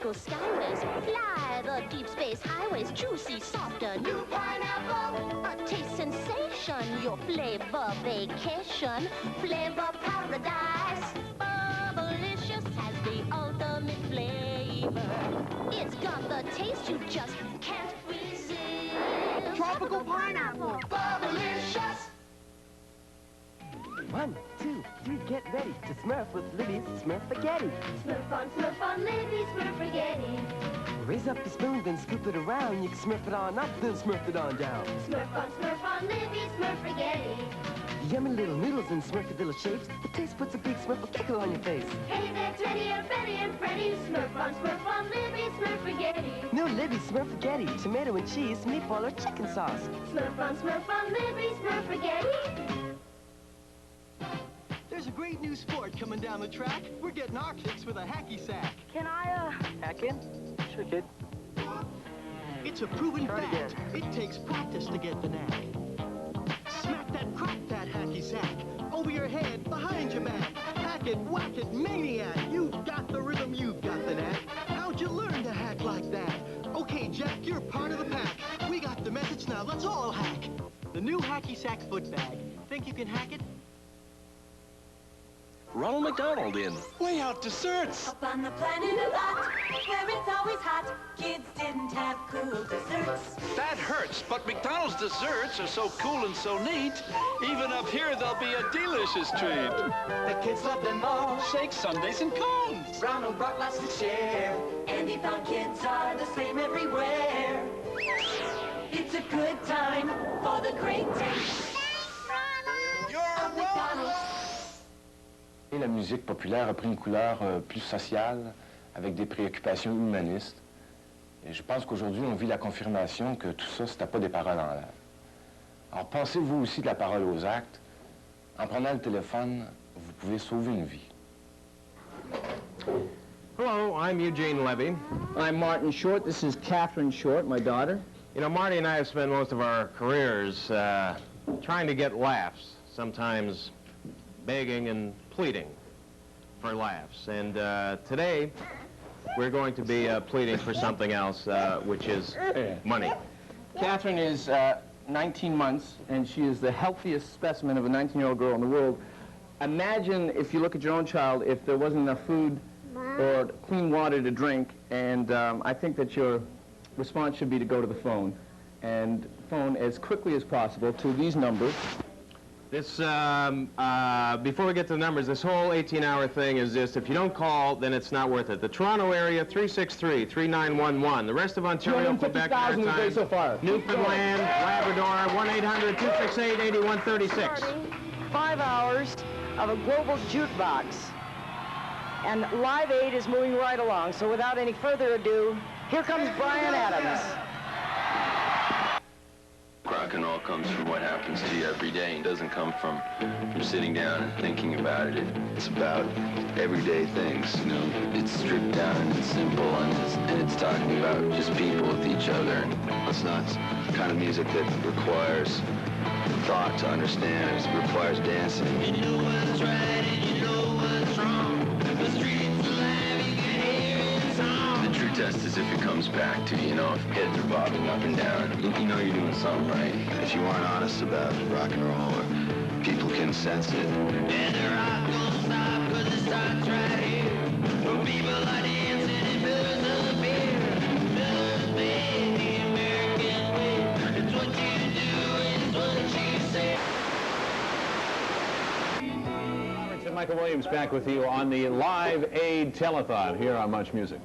tropical skyway. Fly the deep space highways, juicy, softer, new pineapple. A taste sensation, your flavor vacation. Flavor paradise. Bubblicious has the ultimate flavor. It's got the taste you just can't resist. Tropical pineapple. Bubblicious. 1, 2, 3, get ready to Smurf with Libby's Smurfaghetti. Smurf on Libby's Smurfaghetti. Raise up the spoon, then scoop it around. You can Smurf it on up, then Smurf it on down. Smurf on Libby's Smurfaghetti. Yummy little noodles in Smurfy little shapes. The taste puts a big Smurf kickle on your face. Hey there, Teddy and Betty and Freddy. Smurf on Libby's Smurfaghetti. New Libby's Smurfaghetti. Tomato and cheese, meatball or chicken sauce. Smurf on Libby's Smurfaghetti. There's a great new sport coming down the track. We're getting our kicks with a hacky sack. Can I, hack in? Sure, kid. It's a proven fact. It takes practice to get the knack. Smack that, crack that hacky sack. Over your head, behind your back. Hack it, whack it, maniac. You've got the rhythm, you've got the knack. How'd you learn to hack like that? Okay, Jack, you're part of the pack. We got the message now, let's all hack. The new hacky sack foot bag. Think you can hack it? Ronald McDonald in Way Out Desserts. Up on the planet of Lot, where it's always hot, kids didn't have cool desserts. That hurts, but McDonald's desserts are so cool and so neat. Even up here, they'll be a delicious treat. The kids love them all. Shakes, sundaes, and cones. Ronald brought lots to share. And he found kids are the same everywhere. It's a good time for the great taste. You're welcome. Et la musique populaire a pris une couleur plus sociale, avec des préoccupations humanistes. Et je pense qu'aujourd'hui, on vit la confirmation que tout ça, c'était pas des paroles en l'air. Alors, passez-vous aussi de la parole aux actes. En prenant le téléphone, vous pouvez sauver une vie. Hello, I'm Eugene Levy. I'm Martin Short. This is Catherine Short, my daughter. You know, Marty and I have spent most of our careers trying to get laughs, sometimes begging and pleading for laughs. And today, we're going to be pleading for something else, which is money. Catherine is 19 months, and she is the healthiest specimen of a 19-year-old girl in the world. Imagine, if you look at your own child, if there wasn't enough food or clean water to drink, and I think that your response should be to go to the phone, and phone as quickly as possible to these numbers. This, before we get to the numbers, this whole 18-hour thing is just, if you don't call, then it's not worth it. The Toronto area, 363-3911. The rest of Ontario, Quebec, Maritime, so far. Newfoundland, Labrador, 1-800-268-8136. 5 hours of a global jukebox. And Live Aid is moving right along. So without any further ado, here comes Brian Adams. Rock and roll comes from what happens to you every day. It doesn't come from sitting down and thinking about it. It's about everyday things, you know. It's stripped down and it's simple and it's talking about just people with each other. And it's not the kind of music that requires thought to understand. It requires dancing. You know what's right and you know what's wrong. The streets alive, you can hear it song. The true test is if it comes back to you, know, if heads are bobbing up and down, you know you're doing something right. If you aren't honest about rock and roll, or people can sense it. And the rock won't stop, cause it starts right here. Where people are dancing in pillars of beer. Pillars made the American way. It's what you do, it's what you say. Michael Williams back with you on the Live Aid Telethon here on Much Music.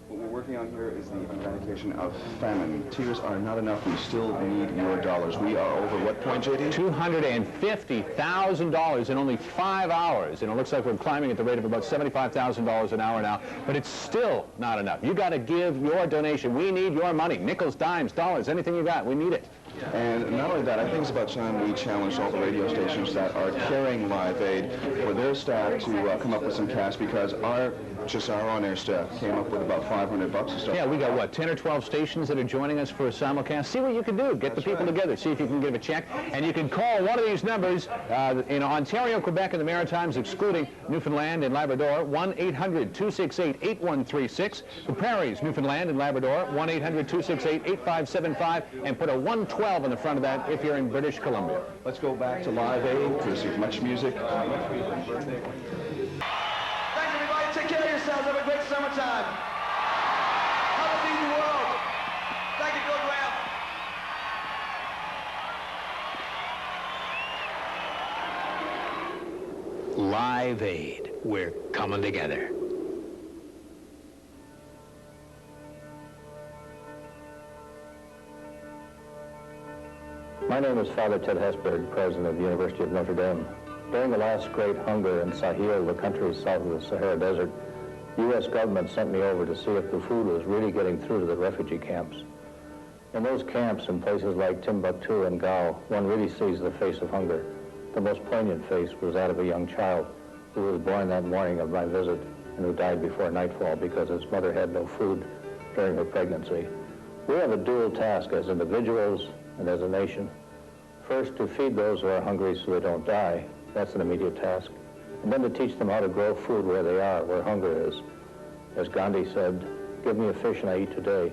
What we're working on here is the eradication of famine. Tears are not enough. We still need your dollars. We are over what point, JD? $250,000 in only 5 hours. And it looks like we're climbing at the rate of about $75,000 an hour now. But it's still not enough. You got to give your donation. We need your money. Nickels, dimes, dollars, anything you got. We need it. And not only that, I think it's about time we challenged all the radio stations that are carrying Live Aid for their staff to come up with some cash, because our just our on-air staff came up with about $500 to start. Yeah, we got, what, 10 or 12 stations that are joining us for a simulcast? See what you can do. Get the people together. See if you can give a check. And you can call one of these numbers in Ontario, Quebec, and the Maritimes, excluding Newfoundland and Labrador, 1-800-268-8136. For Prairies, Newfoundland, and Labrador, 1-800-268-8575. And put a 112 in the front of that if you're in British Columbia. Let's go back to Live Aid to receive much music. Take care of yourselves. Have a great summertime. Have a decent world. Thank you, Bill Graham. Live Aid. We're coming together. My name is Father Ted Hesberg, president of the University of Notre Dame. During the last great hunger in Sahel, the country south of the Sahara Desert, the U.S. government sent me over to see if the food was really getting through to the refugee camps. In those camps, in places like Timbuktu and Gao, one really sees the face of hunger. The most poignant face was that of a young child who was born that morning of my visit and who died before nightfall because his mother had no food during her pregnancy. We have a dual task as individuals and as a nation. First, to feed those who are hungry so they don't die. That's an immediate task. And then to teach them how to grow food where they are, where hunger is. As Gandhi said, give me a fish and I eat today.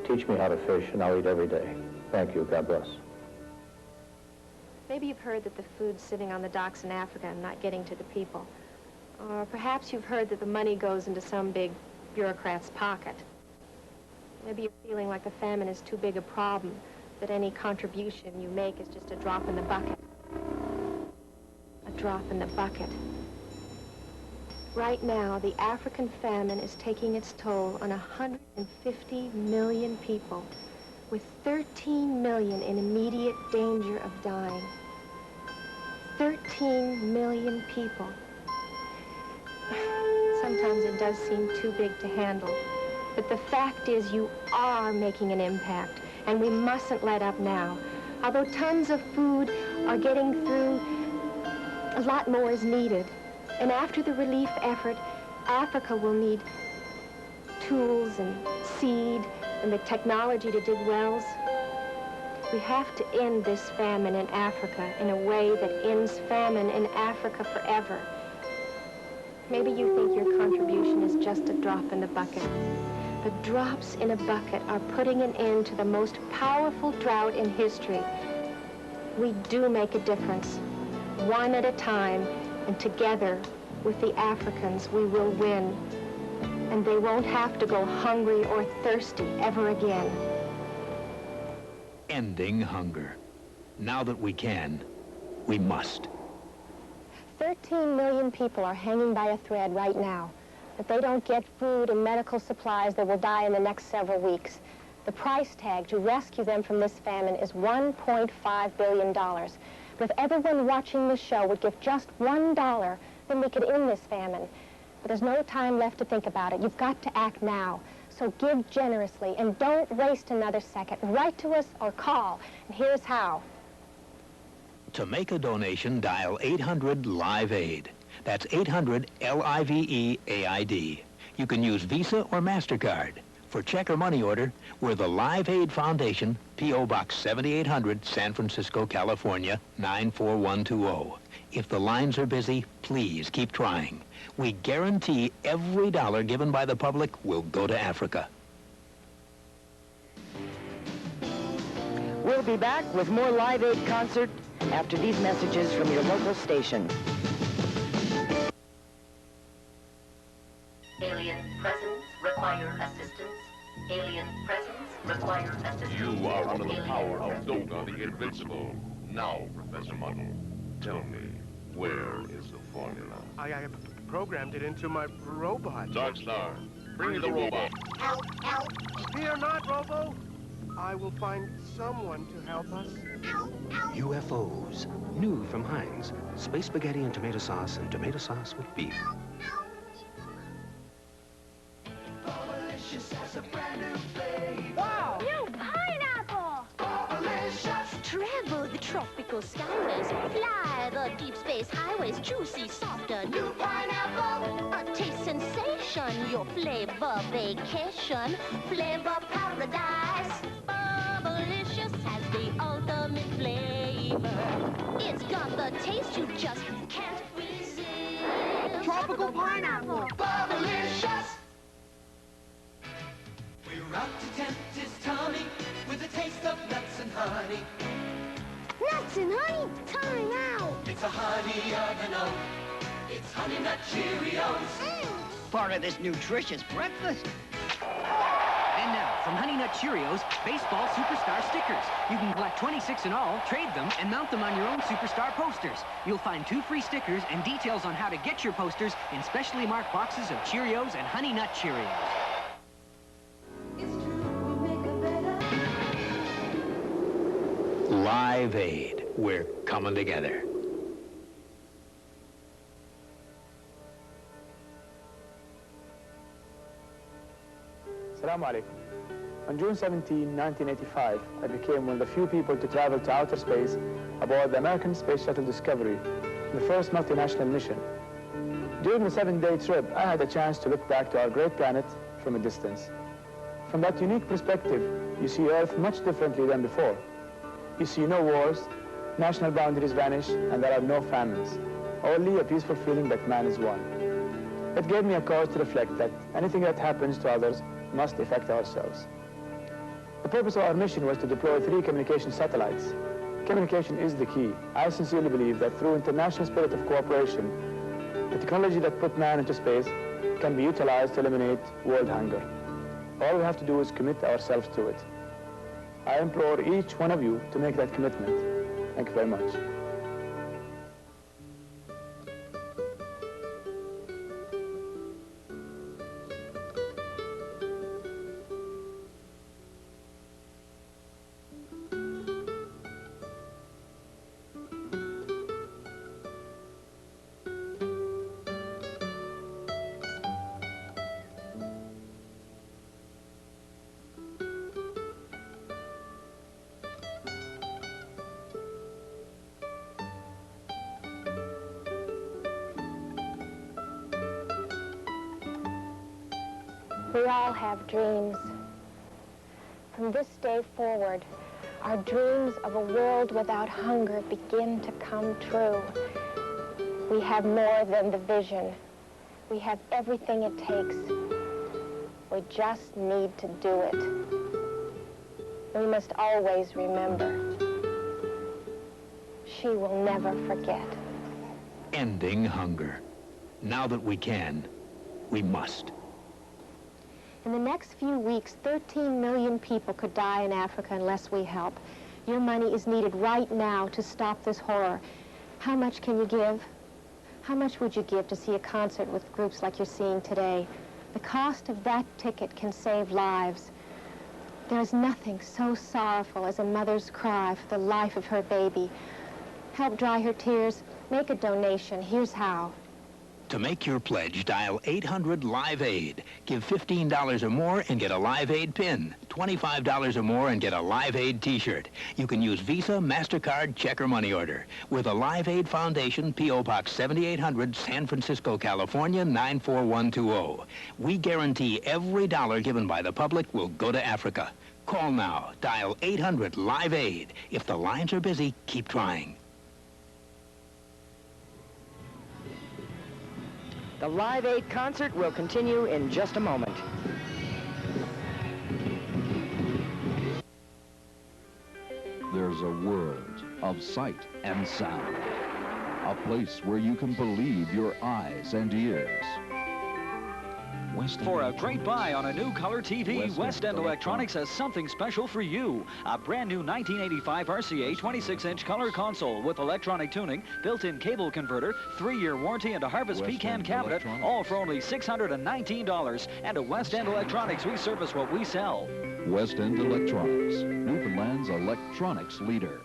Teach me how to fish and I'll eat every day. Thank you. God bless. Maybe you've heard that the food's sitting on the docks in Africa and not getting to the people. Or perhaps you've heard that the money goes into some big bureaucrat's pocket. Maybe you're feeling like the famine is too big a problem, that any contribution you make is just a drop in the bucket. A drop in the bucket. Right now, the African famine is taking its toll on 150 million people, with 13 million in immediate danger of dying. 13 million people. Sometimes it does seem too big to handle, but the fact is you are making an impact, and we mustn't let up now. Although tons of food are getting through, a lot more is needed. And after the relief effort, Africa will need tools and seed and the technology to dig wells. We have to end this famine in Africa in a way that ends famine in Africa forever. Maybe you think your contribution is just a drop in the bucket. But drops in a bucket are putting an end to the most powerful drought in history. We do make a difference, one at a time, and together with the Africans, we will win. And they won't have to go hungry or thirsty ever again. Ending hunger. Now that we can, we must. 13 million people are hanging by a thread right now. If they don't get food and medical supplies, they will die in the next several weeks. The price tag to rescue them from this famine is $1.5 billion. But if everyone watching this show would give just $1, then we could end this famine. But there's no time left to think about it. You've got to act now. So give generously and don't waste another second. Write to us or call, and here's how. To make a donation, dial 800-LIVE-AID. That's 800-LIVE-AID. You can use Visa or MasterCard. For check or money order, we're the Live Aid Foundation, P.O. Box 7800, San Francisco, California, 94120. If the lines are busy, please keep trying. We guarantee every dollar given by the public will go to Africa. We'll be back with more Live Aid concert after these messages from your local station. Alien presence require assistance. Alien presence require assistance. You are one of the power of Doga the Invincible. Now, Professor Muddle, tell me, where is the formula? I programmed it into my robot. Darkstar, bring me the robot. Help, help. Fear not, Robo. I will find someone to help us. UFOs. New from Heinz. Space spaghetti and tomato sauce with beef. Wow! New pineapple! Trevor, the tropical skyways. Fly the deep space highways, juicy, softer, new pineapple. A taste sensation, your flavor vacation. Flavor paradise. Bubblicious has the ultimate flavor. It's got the taste you just can't resist. Tropical pineapple. Bubblicious. We're out to tempt his tummy with a taste of nuts and honey. Nuts and honey, time out. It's a honey of an oat. It's Honey Nut Cheerios. Part of this nutritious breakfast. And now, from Honey Nut Cheerios, baseball superstar stickers. You can collect 26 in all, trade them, and mount them on your own superstar posters. You'll find 2 free stickers and details on how to get your posters in specially marked boxes of Cheerios and Honey Nut Cheerios. Live Aid. We're coming together. Assalamu alaikum. On June 17, 1985, I became one of the few people to travel to outer space aboard the American Space Shuttle Discovery, the first multinational mission. During the 7-day trip, I had a chance to look back to our great planet from a distance. From that unique perspective, you see Earth much differently than before. You see no wars, national boundaries vanish, and there are no famines. Only a peaceful feeling that man is one. It gave me a cause to reflect that anything that happens to others must affect ourselves. The purpose of our mission was to deploy 3 communication satellites. Communication is the key. I sincerely believe that through international spirit of cooperation, the technology that put man into space can be utilized to eliminate world hunger. All we have to do is commit ourselves to it. I implore each one of you to make that commitment. Thank you very much. We all have dreams. From this day forward, our dreams of a world without hunger begin to come true. We have more than the vision. We have everything it takes. We just need to do it. We must always remember, she will never forget. Ending hunger. Now that we can, we must. In the next few weeks, 13 million people could die in Africa unless we help. Your money is needed right now to stop this horror. How much can you give? How much would you give to see a concert with groups like you're seeing today? The cost of that ticket can save lives. There is nothing so sorrowful as a mother's cry for the life of her baby. Help dry her tears. Make a donation. Here's how. To make your pledge, dial 800-LIVE-AID. Give $15 or more and get a Live Aid pin. $25 or more and get a Live Aid t-shirt. You can use Visa, MasterCard, check, or money order. With a Live Aid Foundation, P.O. Box 7800, San Francisco, California, 94120. We guarantee every dollar given by the public will go to Africa. Call now. Dial 800-LIVE-AID. If the lines are busy, keep trying. The Live Aid concert will continue in just a moment. There's a world of sight and sound. A place where you can believe your eyes and ears. For a great buy on a new color TV, West End Electronics has something special for you. A brand new 1985 RCA 26-inch color console with electronic tuning, built-in cable converter, 3-year warranty, and a Harvest Pecan cabinet, all for only $619. And at West End Electronics, we service what we sell. West End Electronics, Newfoundland's electronics leader.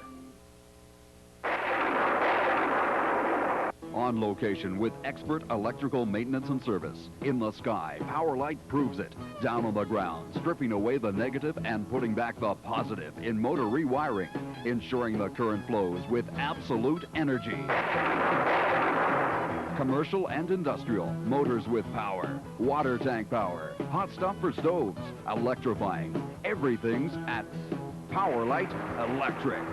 On location with expert electrical maintenance and service. In the sky, Power Light proves it. Down on the ground, stripping away the negative and putting back the positive in motor rewiring, ensuring the current flows with absolute energy. Commercial and industrial, motors with power, water tank power, hot stuff for stoves, electrifying. Everything's at Power Light Electric.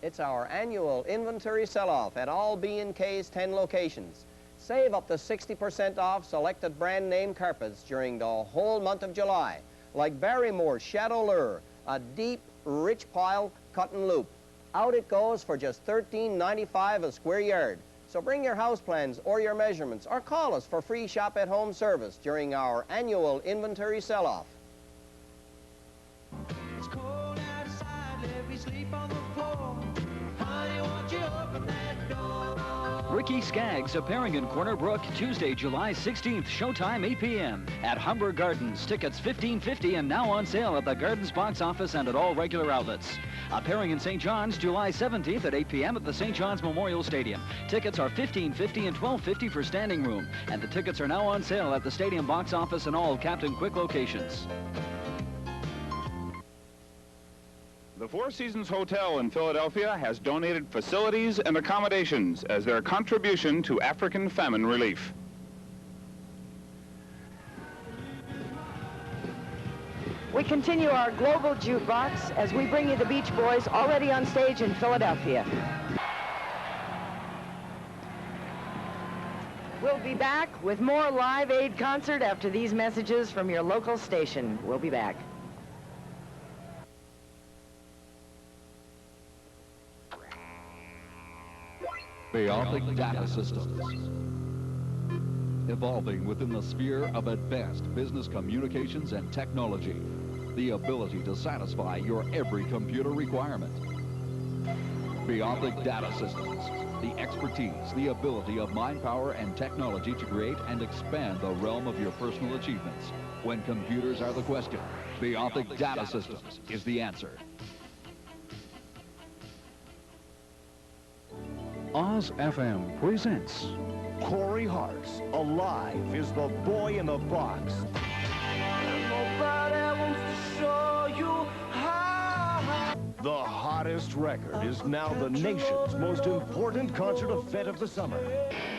It's our annual inventory sell-off at all B&K's 10 locations. Save up to 60% off selected brand name carpets during the whole month of July, like Barrymore's Shadow Lure, a deep, rich pile cut and loop. Out it goes for just $13.95 a square yard. So bring your house plans or your measurements or call us for free shop-at-home service during our annual inventory sell-off. It's cold outside, let me sleep on the floor. Honey, won't you open that door? Ricky Skaggs appearing in Corner Brook Tuesday, July 16th, showtime 8 p.m. at Humber Gardens. Tickets $15.50 and now on sale at the Gardens box office and at all regular outlets. Appearing in St. John's July 17th at 8 p.m. at the St. John's Memorial Stadium. Tickets are $15.50 and $12.50 for standing room. And the tickets are now on sale at the stadium box office and all Captain Quick locations. The Four Seasons Hotel in Philadelphia has donated facilities and accommodations as their contribution to African famine relief. We continue our global jukebox as we bring you the Beach Boys already on stage in Philadelphia. We'll be back with more Live Aid concert after these messages from your local station. We'll be back. Bionthic Data Systems. Evolving within the sphere of advanced business communications and technology. The ability to satisfy your every computer requirement. Bionthic Data Systems. The expertise, the ability of mind power and technology to create and expand the realm of your personal achievements. When computers are the question, Bionthic Data Systems is the answer. Oz FM presents Corey Hart's Alive is the Boy in the Box. Nobody wants to show you how. The hottest record is now the nation's most important concert event of the summer.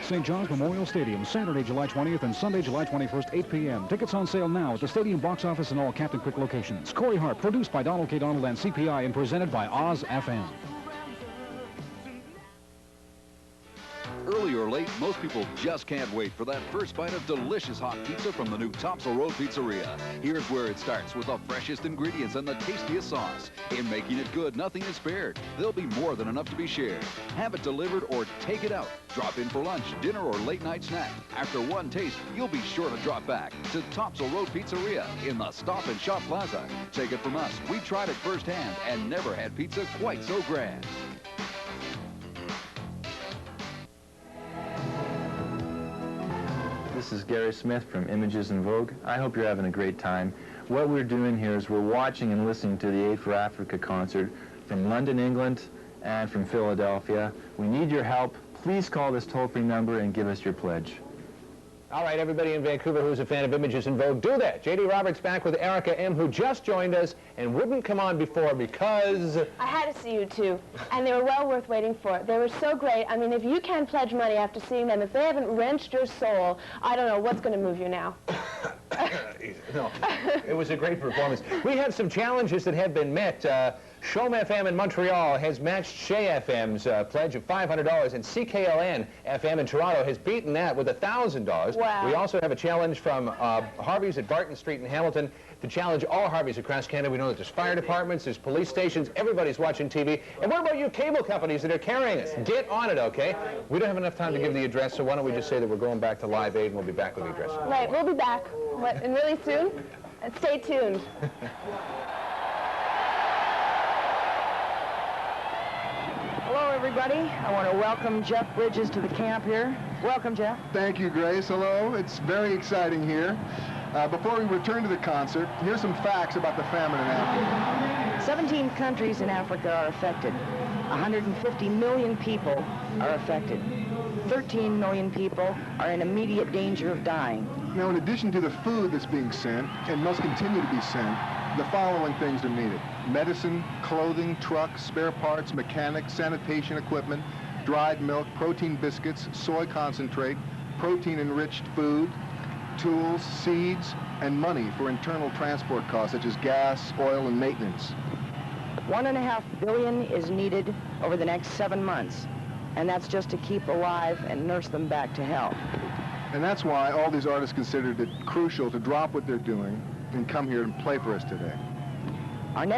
St. John's Memorial Stadium, Saturday, July 20th and Sunday, July 21st, 8 p.m. Tickets on sale now at the stadium box office and all Captain Quick locations. Corey Hart, produced by Donald K. Donald and CPI and presented by Oz FM. Early or late, most people just can't wait for that first bite of delicious hot pizza from the new Topsail Road Pizzeria. Here's where it starts with the freshest ingredients and the tastiest sauce. In making it good, nothing is spared. There'll be more than enough to be shared. Have it delivered or take it out. Drop in for lunch, dinner, or late night snack. After one taste, you'll be sure to drop back to Topsail Road Pizzeria in the Stop and Shop Plaza. Take it from us, we tried it firsthand and never had pizza quite so grand. This is Gary Smith from Images in Vogue. I hope you're having a great time. What we're doing here is we're watching and listening to the Aid for Africa concert from London, England, and from Philadelphia. We need your help. Please call this toll-free number and give us your pledge. All right, everybody in Vancouver who's a fan of Images in Vogue, do that. J.D. Roberts back with Erica M., who just joined us and wouldn't come on before because... I had to see you two, and they were well worth waiting for. They were so great. I mean, if you can't pledge money after seeing them, if they haven't wrenched your soul, I don't know what's going to move you now. No, it was a great performance. We have some challenges that have been met. Shom FM in Montreal has matched Shea FM's pledge of $500, and CKLN FM in Toronto has beaten that with $1,000. Wow. We also have a challenge from Harvey's at Barton Street in Hamilton to challenge all Harveys across Canada. We know that there's fire departments, there's police stations, everybody's watching TV. And what about you cable companies that are carrying us? Get on it, okay? We don't have enough time to give the address, so why don't we just say that we're going back to Live Aid and we'll be back with the address. Right, we'll be back. What, and really soon? Stay tuned. Hello, everybody. I want to welcome Jeff Bridges to the camp here. Welcome, Jeff. Thank you, Grace. Hello. It's very exciting here. Before we return to the concert, here's some facts about the famine in Africa. 17 countries in Africa are affected. 150 million people are affected. 13 million people are in immediate danger of dying. Now, in addition to the food that's being sent, and must continue to be sent, the following things are needed: medicine, clothing, trucks, spare parts, mechanics, sanitation equipment, dried milk, protein biscuits, soy concentrate, protein-enriched food, tools, seeds, and money for internal transport costs such as gas, oil, and maintenance. $1.5 billion is needed over the next 7 months, and that's just to keep alive and nurse them back to health. And that's why all these artists considered it crucial to drop what they're doing and come here and play for us today. Our next